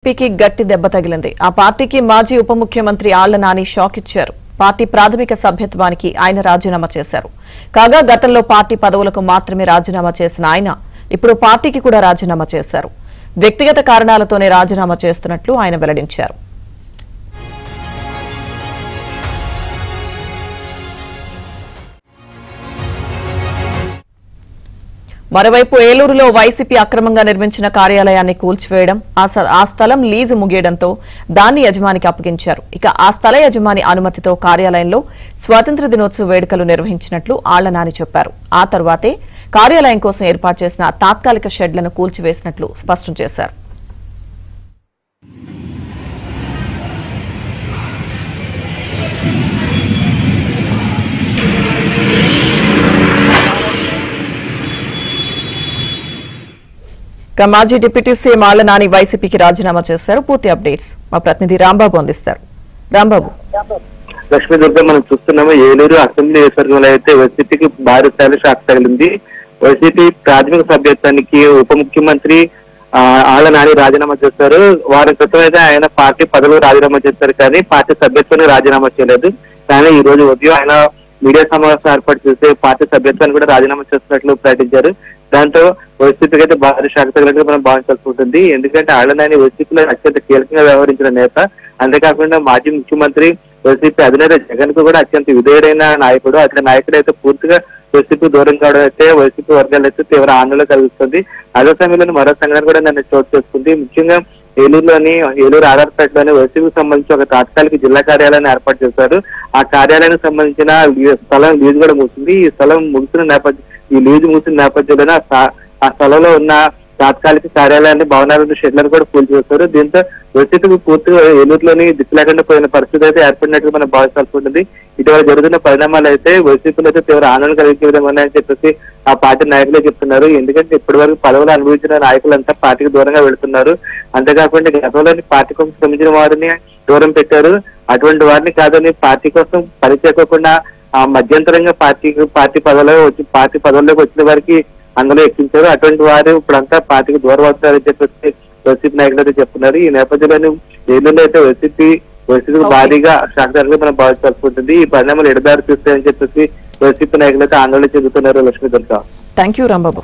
పీకి గట్టి దెబ్బ తగిలింది. ఆ పార్టీకి మాజీ ఉప ముఖ్యమంత్రి ఆళ్ల నాని షాక్ ఇచ్చారు. పార్టీ ప్రాథమిక సభ్యత్వానికి ఆయన రాజీనామా చేశారు. కాగా గతంలో పార్టీ పదవులకు మాత్రమే రాజీనామా చేసిన ఆయన ఇప్పుడు పార్టీకి కూడా రాజీనామా చేశారు. వ్యక్తిగత కారణాలతోనే రాజీనామా చేస్తున్నట్లు ఆయన వెల్లడించారు. మరోవైపు ఏలూరులో వైసీపీ అక్రమంగా నిర్మించిన కార్యాలయాన్ని కూల్చివేయడం, ఆ స్థలం లీజు ముగియడంతో దాన్ని యజమానికి అప్పగించారు. ఇక ఆ స్థల యజమాని అనుమతితో కార్యాలయంలో స్వాతంత్ర్య దినోత్సవ వేడుకలు నిర్వహించినట్లు ఆళ్ల నాని చెప్పారు. ఆ తర్వాతే కార్యాలయం కోసం ఏర్పాటు చేసిన తాత్కాలిక షెడ్లను కూల్చివేసినట్లు స్పష్టం చేశారు. మాజీ డిప్యూటీ సీఎం ఆళ్ల నాని వైసీపీకి రాజీనామా చేశారు. పూర్తి అప్డేట్స్ మా ప్రతినిధి రాంబాబు అందిస్తారు. రాంబాబు. లక్ష్మీ దుర్గ మనం చూస్తున్నాము, ఏలూరు అసెంబ్లీ నియోజకవర్గంలో అయితే వైసీపీకి భారీ స్థాయిలో షాక్ తగిలింది. వైసీపీ ప్రాథమిక సభ్యత్వానికి ఉప ముఖ్యమంత్రి ఆళ్ల నాని రాజీనామా చేశారు. వారం క్రితం అయితే ఆయన పార్టీ పదవులు రాజీనామా చేశారు, కానీ పార్టీ సభ్యత్వాన్ని రాజీనామా చేయలేదు. కానీ ఈ రోజు ఉదయం ఆయన మీడియా సమావేశం ఏర్పాటు చేసి పార్టీ సభ్యత్వాన్ని కూడా రాజీనామా చేస్తున్నట్లు ప్రకటించారు. దాంతో వైసీపీకి అయితే భారీ షాక్ తగిలినట్టు మనం భావించాల్సి ఉంటుంది. ఎందుకంటే ఆళ్ల నాని వైసీపీలో అత్యంత కీలకంగా వ్యవహరించిన నేత. అంతేకాకుండా మాజీ ముఖ్యమంత్రి, వైసీపీ అధినేత జగన్ కు కూడా అత్యంత విధేయుడైన నాయకుడు. అట్లా నాయకుడు అయితే పూర్తిగా వైసీపీ దూరం కావడం అయితే వైసీపీ వర్గాలు అయితే తీవ్ర ఆందోళన కలిగిస్తుంది. అదే సమయంలో మరో సంఘటన కూడా నన్ను చోటు చేసుకుంది. ముఖ్యంగా ఏలూరు ఆధార్పేటలోని వైసీపీకి సంబంధించి ఒక తాత్కాలిక జిల్లా కార్యాలయాన్ని ఏర్పాటు చేశారు. ఆ కార్యాలయానికి సంబంధించిన స్థలం లీజు కూడా ముగిసింది. ఈ స్థలం లీజు ముగిసిన నేపథ్యంలోనే ఆ స్థలంలో ఉన్న తాత్కాలిక కార్యాలయాన్ని, భవనాలను, షెడ్లను కూడా కూల్చివేశారు. దీంతో వైసీపీకి పూర్తిగా ఏలూరులోని దిక్కు లేకుండా పోయిన పరిస్థితి అయితే ఏర్పడినట్టు మనం భావించాల్సి ఉంటుంది. ఇటీవల జరుగుతున్న పరిణామాలు అయితే వైసీపీలో అయితే తీవ్ర ఆందోళన కలిగించే విధంగా ఉన్నాయని చెప్పేసి ఆ పార్టీ నాయకులే చెప్తున్నారు. ఎందుకంటే ఇప్పటి వరకు పదవులు అనుభవించిన నాయకులంతా పార్టీకి దూరంగా వెళుతున్నారు. అంతేకాకుండా గతంలోని పార్టీ కోసం శ్రమించిన వారిని దూరం పెట్టారు. అటువంటి వారిని కాదని పార్టీ కోసం పనిచేయకుండా ఆ మధ్యంతరంగా పార్టీ పదవుల్లోకి వచ్చిన వారికి అందులో ఎక్కించారు. అటువంటి వారు ఇప్పుడంతా పార్టీకి దూరం అవుతారని చెప్పేసి వైసీపీ నాయకులు అయితే చెప్తున్నారు. ఈ నేపథ్యంలో ఏలూరులో అయితే వైసీపీ భారీగా షాక్ తగిలి మనం భావించాల్సి ఉంటుంది. ఈ పరిణామాలు ఎడదారి చూస్తాయని చెప్పేసి వైసీపీ నాయకులు అయితే ఆందోళన చెందుతున్నారు. లక్ష్మీ దుర్గ. Thank you Rambabu.